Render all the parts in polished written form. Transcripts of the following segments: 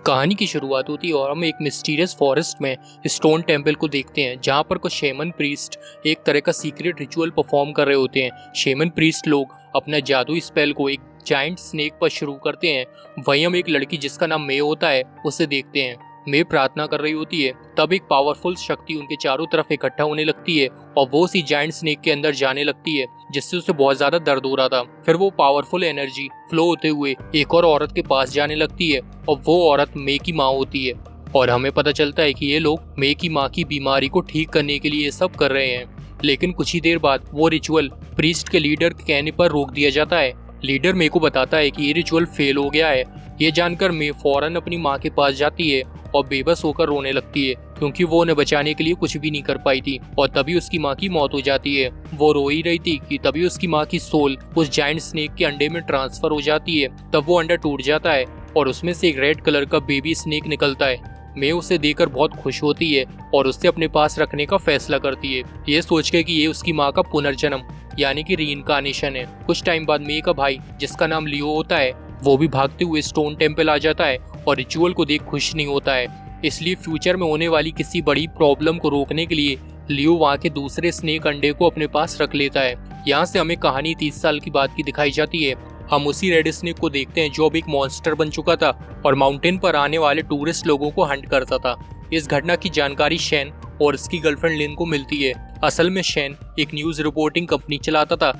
कहानी की शुरुआत होती है और हम एक मिस्टीरियस फॉरेस्ट में स्टोन टेम्पल को देखते हैं, जहाँ पर कुछ शेमन प्रीस्ट एक तरह का सीक्रेट रिचुअल परफॉर्म कर रहे होते हैं। शेमन प्रीस्ट लोग अपना जादुई स्पेल को एक जाइंट स्नेक पर शुरू करते हैं। वहीं हम एक लड़की जिसका नाम मे होता है उसे देखते हैं। मे प्रार्थना कर रही होती है, तब एक पावरफुल शक्ति उनके चारों तरफ इकट्ठा होने लगती है और वो उसी जाइंट स्नेक के अंदर जाने लगती है, जिससे उसे बहुत ज्यादा दर्द हो रहा था। फिर वो पावरफुल एनर्जी फ्लो होते हुए एक और औरत के पास जाने लगती है और वो औरत मे की माँ होती है। और हमें पता चलता है कि ये लोग मे की माँ की बीमारी को ठीक करने के लिए ये सब कर रहे हैं। लेकिन कुछ ही देर बाद वो रिचुअल प्रीस्ट के लीडर के कहने पर रोक दिया जाता है। लीडर मे को बताता है कि ये रिचुअल फेल हो गया है। ये जानकर मे फौरन अपनी माँ के पास जाती है और बेबस होकर रोने लगती है, क्योंकि वो उन्हें बचाने के लिए कुछ भी नहीं कर पाई थी। और तभी उसकी माँ की मौत हो जाती है। वो रो ही रही थी कि तभी उसकी माँ की सोल उस जायंट स्नेक के अंडे में ट्रांसफर हो जाती है। तब वो अंडा टूट जाता है और उसमें से एक रेड कलर का बेबी स्नेक निकलता है। मे उसे देखकर बहुत खुश होती है और उसे अपने पास रखने का फैसला करती है, ये सोच के कि ये उसकी माँ का पुनर्जन्म यानी कि रीइंकार्नेशन है। कुछ टाइम बाद मे का भाई, जिसका नाम लियो होता है, वो भी भागते हुए स्टोन टेम्पल आ जाता है और रिचुअल को देख खुश नहीं होता है। इसलिए फ्यूचर में होने वाली किसी बड़ी प्रॉब्लम को रोकने के लिए लियो वहाँ के दूसरे स्नेक अंडे को अपने पास रख लेता है। यहाँ से हमें कहानी 30 साल की बात की दिखाई जाती है। हम उसी रेड स्नेक को देखते हैं जो अब एक मॉन्स्टर बन चुका था और माउंटेन पर आने वाले टूरिस्ट लोगों को हंट करता था। इस घटना की जानकारी शैन और उसकी गर्लफ्रेंड लिन को मिलती है। असल में शैन एक न्यूज रिपोर्टिंग कंपनी चलाता था।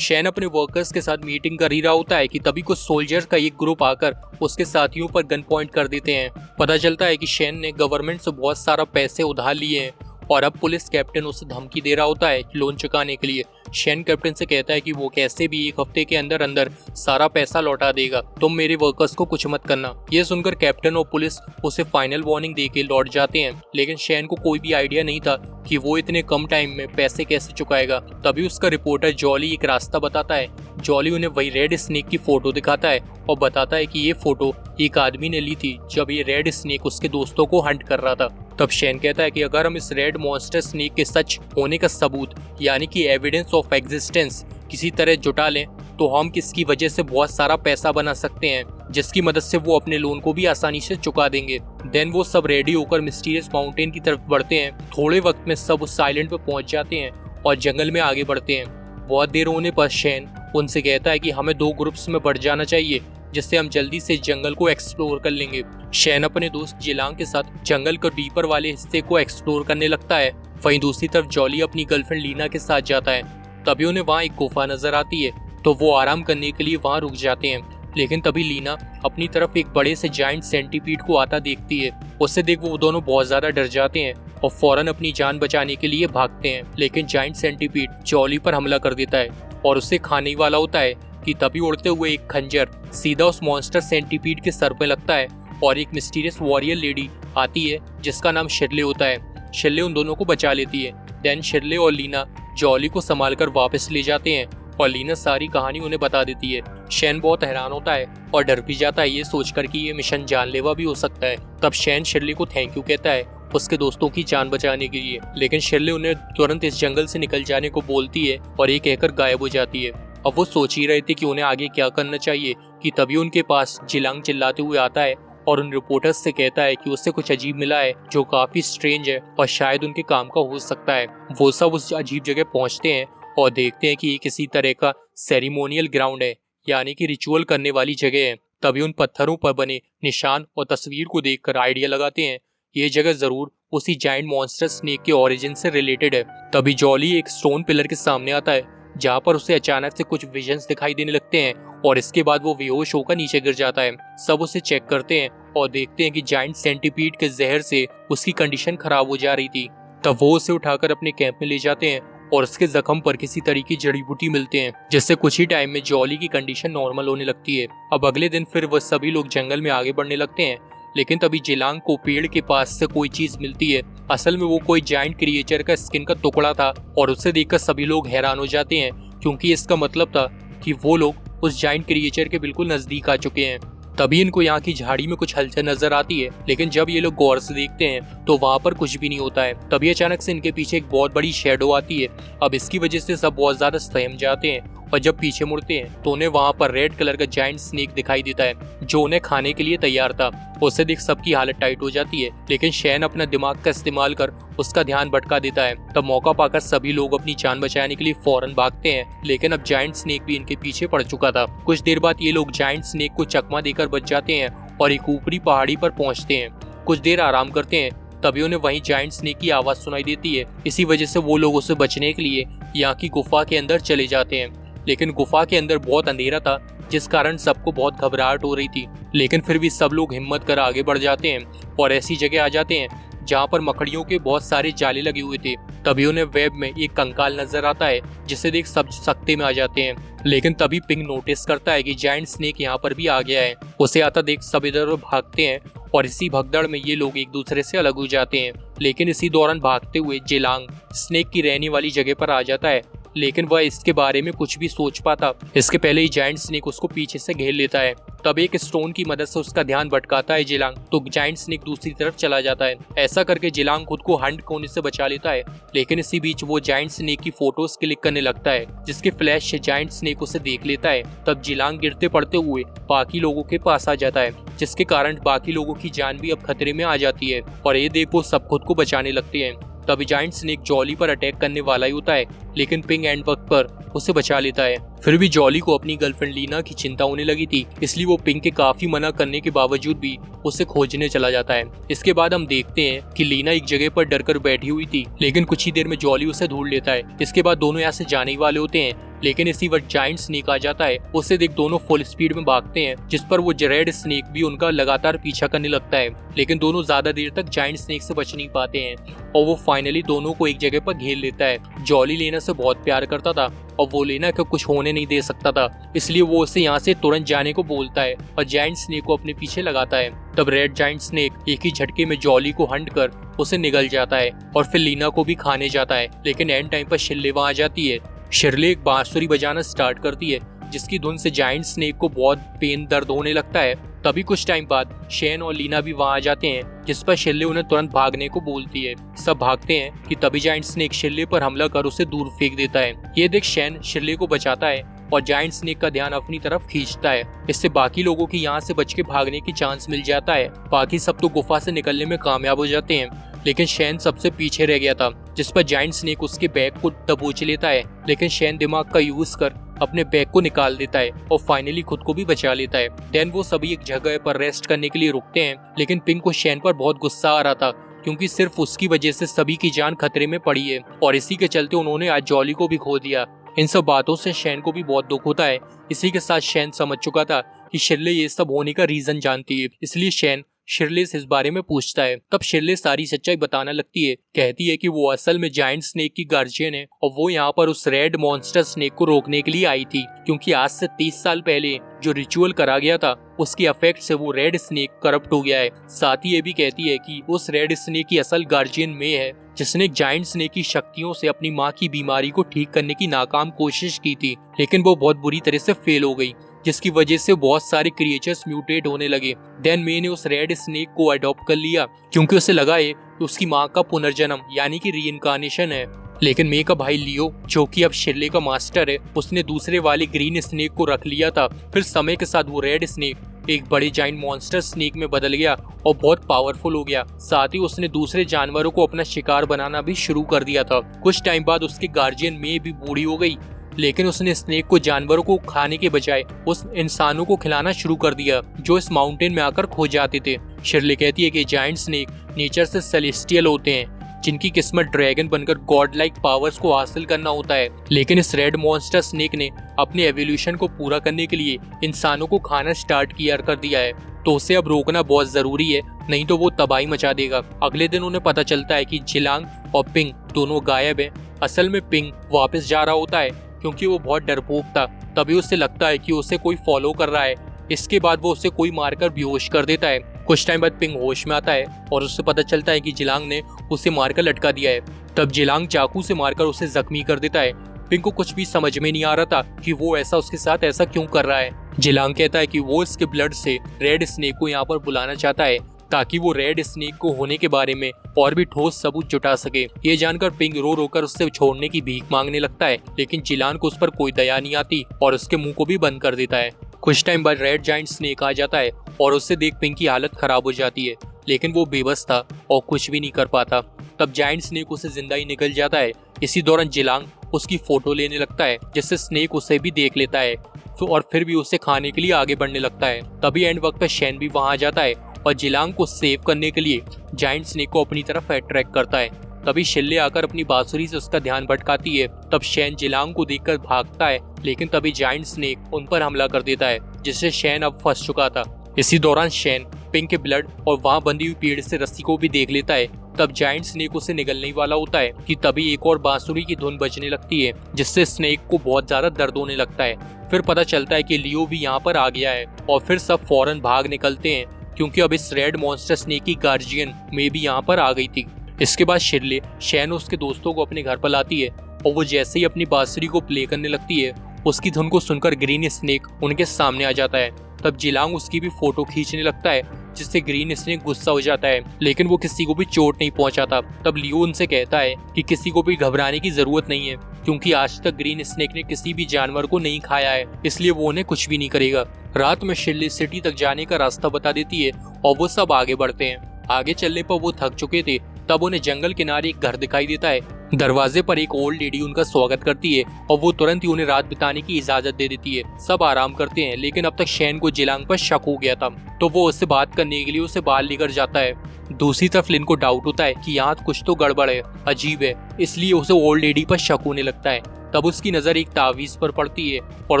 शैन अपने वर्कर्स के साथ मीटिंग कर ही रहा होता है कि तभी कुछ सोल्जर्स का एक ग्रुप आकर उसके साथियों पर गन पॉइंट कर देते हैं। पता चलता है कि शैन ने गवर्नमेंट से बहुत सारा पैसे उधार लिए हैं और अब पुलिस कैप्टन उसे धमकी दे रहा होता है लोन चुकाने के लिए। शैन कैप्टन से कहता है कि वो कैसे भी एक हफ्ते के अंदर अंदर सारा पैसा लौटा देगा, तुम मेरे वर्कर्स को कुछ मत करना। ये सुनकर कैप्टन और पुलिस उसे फाइनल वार्निंग देके लौट जाते हैं। लेकिन शैन को कोई भी आइडिया नहीं था कि वो इतने कम टाइम में पैसे कैसे चुकाएगा। तभी उसका रिपोर्टर जॉली एक रास्ता बताता है। जॉली उन्हें वही रेड स्नेक की फोटो दिखाता है और बताता है कि ये फोटो एक आदमी ने ली थी जब ये रेड स्नेक उसके दोस्तों को हंट कर रहा था। तब शैन कहता है कि अगर हम इस रेड मॉन्स्टर स्नेक के सच होने का सबूत यानी कि एविडेंस ऑफ एग्जिस्टेंस किसी तरह जुटा लें तो हम किसकी वजह से बहुत सारा पैसा बना सकते हैं, जिसकी मदद से वो अपने लोन को भी आसानी से चुका देंगे। देन वो सब रेडी होकर मिस्टीरियस माउंटेन की तरफ बढ़ते हैं। थोड़े वक्त में सब उस साइलेंट पे पहुंच जाते हैं और जंगल में आगे बढ़ते हैं। बहुत देर होने पर शैन उनसे कहता है कि हमें 2 ग्रुप्स में बढ़ जाना चाहिए, जिससे हम जल्दी से जंगल को एक्सप्लोर कर लेंगे। शैन अपने दोस्त जिलांग के साथ जंगल के डीपर वाले हिस्से को एक्सप्लोर करने लगता है। वहीं दूसरी तरफ जॉली अपनी गर्लफ्रेंड लीना के साथ जाता है। तभी उन्हें वहाँ एक गुफा नजर आती है तो वो आराम करने के लिए वहाँ रुक जाते हैं। लेकिन तभी लीना अपनी तरफ एक बड़े से जाइंट सेंटीपीड को आता देखती है। उससे देख वो दोनों बहुत ज्यादा डर जाते हैं और फौरन अपनी जान बचाने के लिए भागते हैं। लेकिन जाइंट सेंटीपीड जॉली पर हमला कर देता है और उसे खाने वाला होता है कि तभी उड़ते हुए एक खंजर सीधा उस मॉन्स्टर सेंटीपीड के सर पे लगता है और एक मिस्टीरियस वॉरियर लेडी आती है जिसका नाम शिरले होता है। शिरले उन दोनों को बचा लेती है। देन शिरले और लीना जॉली को संभालकर वापस ले जाते हैं और लीना सारी कहानी उन्हें बता देती है। शैन बहुत हैरान होता है और डर भी जाता है, ये सोचकर कि ये मिशन जानलेवा भी हो सकता है। तब शैन शिरले को थैंक यू कहता है उसके दोस्तों की जान बचाने के लिए। लेकिन शिरले उन्हें तुरंत इस जंगल से निकल जाने को बोलती है और ये कहकर गायब हो जाती है। अब वो सोच ही रहे थे कि उन्हें आगे क्या करना चाहिए कि तभी उनके पास जिलांग चिल्लाते हुए आता है और उन रिपोर्टर्स से कहता है कि उससे कुछ अजीब मिला है जो काफी स्ट्रेंज है और शायद उनके काम का हो सकता है। वो सब उस अजीब जगह पहुंचते हैं और देखते हैं कि ये किसी तरह का सेरेमोनियल ग्राउंड है, यानी कि रिचुअल करने वाली जगह है। तभी उन पत्थरों पर बने निशान और तस्वीर को देखकर आइडिया लगाते हैं ये जगह जरूर उसी जाइंट मॉन्स्टर स्नेक के ओरिजिन से रिलेटेड है। तभी जॉली एक स्टोन पिलर के सामने आता है जहाँ पर उसे अचानक से कुछ विजन्स दिखाई देने लगते हैं और इसके बाद वो बेहोश होकर नीचे गिर जाता है। सब उसे चेक करते हैं और देखते हैं कि जाइंट सेंटीपीड के जहर से उसकी कंडीशन खराब हो जा रही थी। तब वो उसे उठाकर अपने कैंप में ले जाते हैं और उसके जख्म पर किसी तरह की जड़ी बूटी मिलते हैं, जिससे कुछ ही टाइम में जॉली की कंडीशन नॉर्मल होने लगती है। अब अगले दिन फिर वह सभी लोग जंगल में आगे बढ़ने लगते हैं। लेकिन तभी जिलांग को पेड़ के पास से कोई चीज मिलती है। असल में वो कोई जाइंट क्रिएचर का स्किन का टुकड़ा था और उसे देखकर सभी लोग हैरान हो जाते हैं, क्योंकि इसका मतलब था कि वो लोग उस जाइंट क्रिएचर के बिल्कुल नजदीक आ चुके हैं। तभी इनको यहाँ की झाड़ी में कुछ हलचल नजर आती है, लेकिन जब ये लोग गौर से देखते हैं तो वहाँ पर कुछ भी नहीं होता है। तभी अचानक से इनके पीछे एक बहुत बड़ी शेडो आती है। अब इसकी वजह से सब बहुत ज्यादा सहम जाते हैं और जब पीछे मुड़ते हैं तो उन्हें वहाँ पर रेड कलर का जायंट स्नेक दिखाई देता है जो उन्हें खाने के लिए तैयार था। उसे देख सबकी हालत टाइट हो जाती है, लेकिन शैन अपना दिमाग का इस्तेमाल कर उसका ध्यान भटका देता है। तब मौका पाकर सभी लोग अपनी जान बचाने के लिए फौरन भागते हैं, लेकिन अब जायंट स्नेक भी इनके पीछे पड़ चुका था। कुछ देर बाद ये लोग जायंट स्नेक को चकमा देकर बच जाते हैं और एक ऊपरी पहाड़ी पर पहुंचते हैं। कुछ देर आराम करते हैं, तभी उन्हें वहीं जायंट स्नेक की आवाज सुनाई देती है। इसी वजह से वो लोग उसे बचने के लिए यहाँ की गुफा के अंदर चले जाते हैं, लेकिन गुफा के अंदर बहुत अंधेरा था जिस कारण सबको बहुत घबराहट हो रही थी। लेकिन फिर भी सब लोग हिम्मत कर आगे बढ़ जाते हैं और ऐसी जगह आ जाते हैं जहाँ पर मकड़ियों के बहुत सारे जाले लगे हुए थे। तभी उन्हें वेब में एक कंकाल नजर आता है जिसे देख सब सकते में आ जाते हैं। लेकिन तभी पिंग नोटिस करता है कि जायंट स्नेक यहाँ पर भी आ गया है। उसे आता देख सब इधर उधर भागते हैं और इसी भगदड़ में ये लोग एक दूसरे से अलग हो जाते हैं। लेकिन इसी दौरान भागते हुए जिलांग स्नेक की रहने वाली जगह पर आ जाता है, लेकिन वह इसके बारे में कुछ भी सोच पाता इसके पहले ही जायंट स्नेक उसको पीछे से घेर लेता है। तब एक स्टोन की मदद से उसका ध्यान भटकाता है जिलांग, तो जायंट स्नेक दूसरी तरफ चला जाता है। ऐसा करके जिलांग खुद को हंट होने से बचा लेता है, लेकिन इसी बीच वो जायंट स्नेक की फोटोज क्लिक करने लगता है जिसके फ्लैश से जायंट स्नेक उसे देख लेता है। तब जिलांग गिरते पड़ते हुए बाकी लोगों के पास आ जाता है, जिसके कारण बाकी लोगों की जान भी अब खतरे में आ जाती है और ये देख वो सब खुद को बचाने लगते हैं। तभी जायंट स्नेक जॉली पर अटैक करने वाला ही होता है, लेकिन पिंग एंड वक्त पर उसे बचा लेता है। फिर भी जॉली को अपनी गर्लफ्रेंड लीना की चिंता होने लगी थी, इसलिए वो पिंग के काफी मना करने के बावजूद भी उसे खोजने चला जाता है। इसके बाद हम देखते हैं कि लीना एक जगह पर डरकर बैठी हुई थी, लेकिन कुछ ही देर में जॉली उसे ढूंढ लेता है। इसके बाद दोनों यहाँ से जाने ही वाले होते हैं, लेकिन इसी वक्त जायंट स्नेक आ जाता है। उसे देख दोनों फुल स्पीड में भागते हैं, जिस पर वो रेड स्नेक भी उनका लगातार पीछा करने लगता है। लेकिन दोनों ज्यादा देर तक जायंट स्नेक से बच नहीं पाते हैं और वो फाइनली दोनों को एक जगह पर घेर लेता है। जॉली लीना से बहुत प्यार करता था और वो लीना को कुछ होने नहीं दे सकता था, इसलिए वो उसे यहाँ से तुरंत जाने को बोलता है और जायंट स्नेक को अपने पीछे लगाता है। तब रेड जायंट स्नेक एक ही झटके में जॉली को हंट कर उसे निगल जाता है और फिर लीना को भी खाने जाता है। लेकिन एंड टाइम पर शिरले वहाँ आ जाती है। शिरले एक बांसुरी बजाना स्टार्ट करती है, जिसकी धुन से जायंट स्नेक को बहुत दर्द होने लगता है। तभी कुछ टाइम बाद शैन और लीना भी वहाँ आ जाते हैं, जिस पर शिरले उन्हें तुरंत भागने को बोलती है। सब भागते हैं कि तभी जायंट स्नेक शिरले पर हमला कर उसे दूर फेंक देता है। ये देख शैन शिरले को बचाता है और जायंट स्नेक का ध्यान अपनी तरफ खींचता है। इससे बाकी लोगों की यहाँ से बच के भागने की चांस मिल जाता है। बाकी सब तो गुफा से निकलने में कामयाब हो जाते हैं, लेकिन शैन सबसे पीछे रह गया था, जिस पर जायंट स्नेक उसके बैग को दबोच लेता है। लेकिन शैन दिमाग का यूज कर अपने बैग को निकाल देता है और फाइनली खुद को भी बचा लेता है। देन वो सभी एक जगह पर रेस्ट करने के लिए रुकते हैं, लेकिन पिंग को शैन पर बहुत गुस्सा आ रहा था, क्योंकि सिर्फ उसकी वजह से सभी की जान खतरे में पड़ी है और इसी के चलते उन्होंने आज जॉली को भी खो दिया। इन सब बातों से शैन को भी बहुत दुख होता है। इसी के साथ शैन समझ चुका था कि शिरले ये सब होने का रीजन जानती है, इसलिए शैन शिरले से इस बारे में पूछता है। तब शिरले सारी सच्चाई बताने लगती है, कहती है कि वो असल में जायंट स्नेक की गार्जियन है और वो यहाँ पर उस रेड मॉन्स्टर स्नेक को रोकने के लिए आई थी, क्योंकि आज से 30 साल पहले जो रिचुअल करा गया था उसके इफेक्ट से वो रेड स्नेक करप्ट हो गया है। साथ ही ये भी कहती है कि उस रेड स्नेक की असल गार्जियन मे है, जिसने जायंट स्नेक की शक्तियों से अपनी माँ की बीमारी को ठीक करने की नाकाम कोशिश की थी, लेकिन वो बहुत बुरी तरह से फेल हो गई, जिसकी वजह से बहुत सारे क्रिएचर्स म्यूटेट होने लगे। देन मे ने उस रेड स्नेक को अडॉप्ट कर लिया, क्योंकि उसे लगा है कि उसकी माँ का पुनर्जन्म यानी कि रीइंकार्नेशन है। लेकिन मे का भाई लियो, जो कि अब शिरले का मास्टर है, उसने दूसरे वाले ग्रीन स्नेक को रख लिया था। फिर समय के साथ वो रेड स्नेक एक बड़े जाइंट मॉन्स्टर स्नेक में बदल गया और बहुत पावरफुल हो गया। साथ ही उसने दूसरे जानवरों को अपना शिकार बनाना भी शुरू कर दिया था। कुछ टाइम बाद उसकी गार्जियन मे भी बूढ़ी हो गई, लेकिन उसने स्नेक को जानवरों को खाने के बजाय उस इंसानों को खिलाना शुरू कर दिया जो इस माउंटेन में आकर खो जाते थे। शिरले कहती है कि जायंट स्नेक नेचर से सेलेस्टियल होते हैं, जिनकी किस्मत ड्रैगन बनकर गॉड लाइक पावर्स को हासिल करना होता है। लेकिन इस रेड मॉन्स्टर स्नेक ने अपने एवोल्यूशन को पूरा करने के लिए इंसानों को खाना स्टार्ट किया कर दिया है, तो उसे अब रोकना बहुत जरूरी है, नहीं तो वो तबाही मचा देगा। अगले दिन उन्हें पता चलता है कि जिलांग और पिंग दोनों गायब हैं। असल में पिंग वापस जा रहा होता है, क्योंकि वो बहुत डरपोक था। तभी उसे लगता है कि उसे कोई फॉलो कर रहा है। इसके बाद वो उसे कोई मारकर बेहोश कर देता है। कुछ टाइम बाद पिंग होश में आता है और उससे पता चलता है कि जिलांग ने उसे मारकर लटका दिया है। तब जिलांग चाकू से मारकर उसे जख्मी कर देता है। पिंग को कुछ भी समझ में नहीं आ रहा था कि वो उसके साथ ऐसा क्यों कर रहा है। जिलांग कहता है कि वो इसके ब्लड से रेड स्नेक को यहाँ पर बुलाना चाहता है, ताकि वो रेड स्नेक को होने के बारे में और भी ठोस सबूत जुटा सके। ये जानकर पिंक रो रो कर उससे छोड़ने की भीख मांगने लगता है, लेकिन जिलान को उस पर कोई दया नहीं आती और उसके मुंह को भी बंद कर देता है। कुछ टाइम बाद रेड जाइंट स्नेक आ जाता है और उससे देख पिंक की हालत खराब हो जाती है, लेकिन वो बेबस था और कुछ भी नहीं कर पाता। तब जाइंट स्नेक उसे जिंदा ही निकल जाता है। इसी दौरान जिलांग उसकी फोटो लेने लगता है, जिससे स्नेक उसे भी देख लेता है और फिर भी उसे खाने के लिए आगे बढ़ने लगता है। तभी एंड वक्त पर शैन भी वहां आ जाता है और जिलांग को सेव करने के लिए जाइंट स्नेक को अपनी तरफ अट्रैक्ट करता है। तभी शिल्ले आकर अपनी बांसुरी से उसका ध्यान भटकाती है। तब शैन जिलांग को देखकर भागता है, लेकिन तभी जाइंट स्नेक उन पर हमला कर देता है, जिससे शैन अब फंस चुका था। इसी दौरान शैन पिंक के ब्लड और वहां बंधी हुई पेड़ से रस्सी को भी देख लेता है। तब जाइंट स्नेक उसे निगलने ही वाला होता है कि तभी एक और बांसुरी की धुन बजने लगती है, जिससे स्नेक को बहुत ज्यादा दर्द होने लगता है। फिर पता चलता है कि लियो भी यहाँ पर आ गया है और फिर सब फौरन भाग निकलते हैं, क्योंकि अब इस रेड मॉन्स्टर स्नेक की गार्जियन में भी यहाँ पर आ गई थी। इसके बाद शिर्ले शैन उसके दोस्तों को अपने घर पर लाती है और वो जैसे ही अपनी बांसुरी को प्ले करने लगती है, उसकी धुन को सुनकर ग्रीन स्नेक उनके सामने आ जाता है। तब जिलांग उसकी भी फोटो खींचने लगता है, जिससे ग्रीन स्नेक गुस्सा हो जाता है, लेकिन वो किसी को भी चोट नहीं पहुंचाता। तब लियो उनसे कहता है कि किसी को भी घबराने की जरूरत नहीं है, क्योंकि आज तक ग्रीन स्नेक ने किसी भी जानवर को नहीं खाया है, इसलिए वो उन्हें कुछ भी नहीं करेगा। रात में शिर्ले सिटी तक जाने का रास्ता बता देती है और वो सब आगे बढ़ते हैं। आगे चलने पर वो थक चुके थे। तब उन्हें जंगल किनारे एक घर दिखाई देता है। दरवाजे पर एक ओल्ड लेडी उनका स्वागत करती है और वो तुरंत ही उन्हें रात बिताने की इजाजत दे देती है। सब आराम करते हैं, लेकिन अब तक शैन को जिलांग पर शक हो गया था, तो वो उससे बात करने के लिए उसे बाहर लेकर जाता है। दूसरी तरफ लिन को डाउट होता है कि यहाँ कुछ तो गड़बड़ है, अजीब है, इसलिए उसे ओल्ड लेडी पर शक होने लगता है। तब उसकी नजर एक तावीज पर पड़ती है और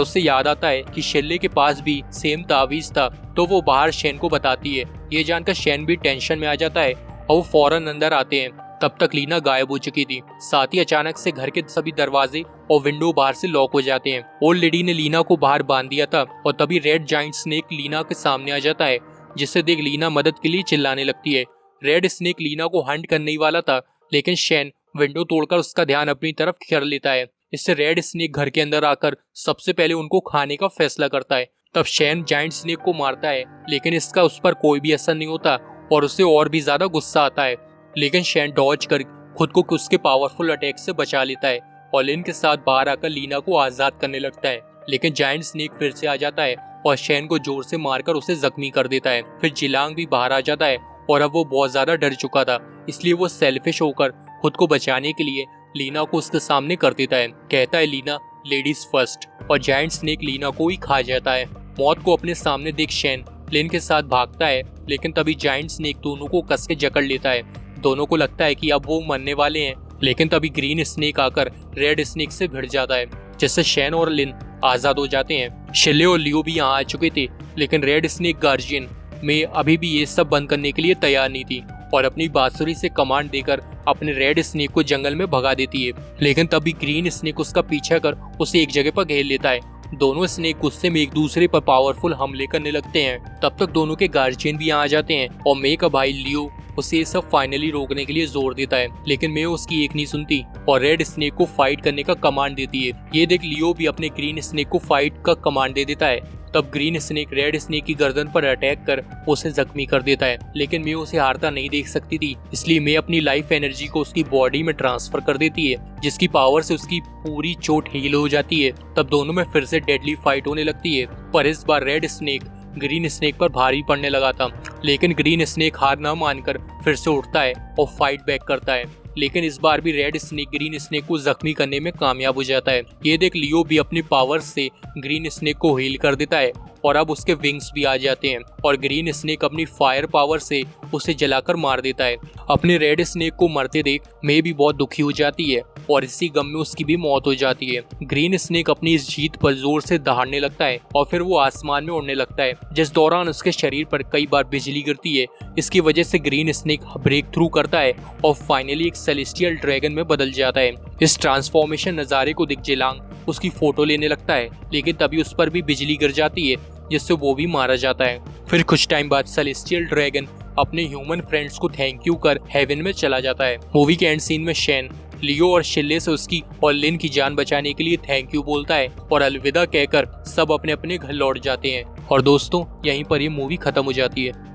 उससे याद आता है कि शिल्ले के पास भी सेम तावीज था, तो वो बाहर शैन को बताती है। ये जानकर शैन भी टेंशन में आ जाता है और वो फौरन अंदर आते हैं। तब तक लीना गायब हो चुकी थी। साथ ही अचानक से घर के सभी दरवाजे और विंडो बाहर से लॉक हो जाते हैं। ओल्ड लेडी ने लीना को बाहर बांध दिया था और तभी रेड जाइंट स्नेक लीना के सामने आ जाता है, जिससे देख लीना मदद के लिए चिल्लाने लगती है। रेड स्नेक लीना को हंट करने ही वाला था, लेकिन शैन विंडो तोड़कर उसका ध्यान अपनी तरफ कर लेता है। इससे रेड स्नेक घर के अंदर आकर सबसे पहले उनको खाने का फैसला करता है। तब शैन जाइंट स्नेक को मारता है, लेकिन इसका उस पर कोई भी असर नहीं होता और उसे और भी ज्यादा गुस्सा आता है। लेकिन शैन डॉज कर खुद को उसके पावरफुल अटैक से बचा लेता है और लिन के साथ बाहर आकर लीना को आजाद करने लगता है। लेकिन जाइंट स्नेक फिर से आ जाता है और शैन को जोर से मारकर उसे जख्मी कर देता है। फिर जिलांग भी बाहर आ जाता है और अब वो बहुत ज्यादा डर चुका था, इसलिए वो सेल्फिश होकर खुद को बचाने के लिए लीना को उसके सामने कर देता है। कहता है लीना लेडीज फर्स्ट, और जाइंट स्नेक लीना को ही खा जाता है। मौत को अपने सामने देख शैन लिन के साथ भागता है, लेकिन तभी जाइंट स्नेक दोनों को कस के जकड़ लेता है। दोनों को लगता है कि अब वो मरने वाले हैं, लेकिन तभी ग्रीन स्नेक आकर रेड स्नेक से भिड़ जाता है, जिससे शैन और लिन आजाद हो जाते हैं। शिल्ले और लियो भी यहाँ आ चुके थे, लेकिन रेड स्नेक गार्जियन में अभी भी ये सब बंद करने के लिए तैयार नहीं थी और अपनी बांसुरी से कमांड देकर अपने रेड स्नेक को जंगल में भगा देती है। लेकिन तभी ग्रीन स्नेक उसका पीछा कर उसे एक जगह पर घेर लेता है। दोनों स्नेक गुस्से में एक दूसरे पर पावरफुल हमले करने लगते हैं। तब तक दोनों के गार्जियन भी यहाँ आ जाते हैं और मे का भाई लियो उसे ये सब फाइनली रोकने के लिए जोर देता है, लेकिन मे उसकी एक नहीं सुनती और रेड स्नेक को फाइट करने का कमांड देती है। ये देख लियो भी अपने ग्रीन स्नेक को फाइट का कमांड दे देता है। तब ग्रीन स्नेक रेड स्नेक की गर्दन पर अटैक कर उसे जख्मी कर देता है, लेकिन मे उसे हारता नहीं देख सकती थी, इसलिए मे अपनी लाइफ एनर्जी को उसकी बॉडी में ट्रांसफर कर देती है, जिसकी पावर से उसकी पूरी चोट हील हो जाती है। तब दोनों में फिर से डेडली फाइट होने लगती है, पर इस बार रेड स्नेक ग्रीन स्नेक पर भारी पड़ने लगा था, लेकिन ग्रीन स्नेक हार न मानकर फिर से उठता है और फाइट बैक करता है। लेकिन इस बार भी रेड स्नेक ग्रीन स्नेक को जख्मी करने में कामयाब हो जाता है। ये देख लियो भी अपनी पावर से ग्रीन स्नेक को हील कर देता है और अब उसके विंग्स भी आ जाते हैं और ग्रीन स्नेक अपनी फायर पावर से उसे जलाकर मार देता है। अपने रेड स्नेक को मरते देख मे भी बहुत दुखी हो जाती है और इसी गम में उसकी भी मौत हो जाती है। ग्रीन स्नेक अपनी इस जीत पर जोर से दहाड़ने लगता है और फिर वो आसमान में उड़ने लगता है, जिस दौरान उसके शरीर पर कई बार बिजली गिरती है। इसकी वजह से ग्रीन स्नेक ब्रेक थ्रू करता है और फाइनली एक सेलेस्टियल ड्रैगन में बदल जाता है। इस ट्रांसफॉर्मेशन नज़ारे को देख जिलांग उसकी फोटो लेने लगता है, लेकिन तभी उस पर भी बिजली गिर जाती है, जिससे वो भी मारा जाता है। फिर कुछ टाइम बाद सेलेस्टियल ड्रैगन अपने ह्यूमन फ्रेंड्स को थैंक यू कर हेवन में चला जाता है। मूवी के एंड सीन में शैन लियो और शिल्ले से उसकी और लिन की जान बचाने के लिए थैंक यू बोलता है और अलविदा कहकर सब अपने अपने घर लौट जाते हैं। और दोस्तों, यहीं पर ये मूवी खत्म हो जाती है।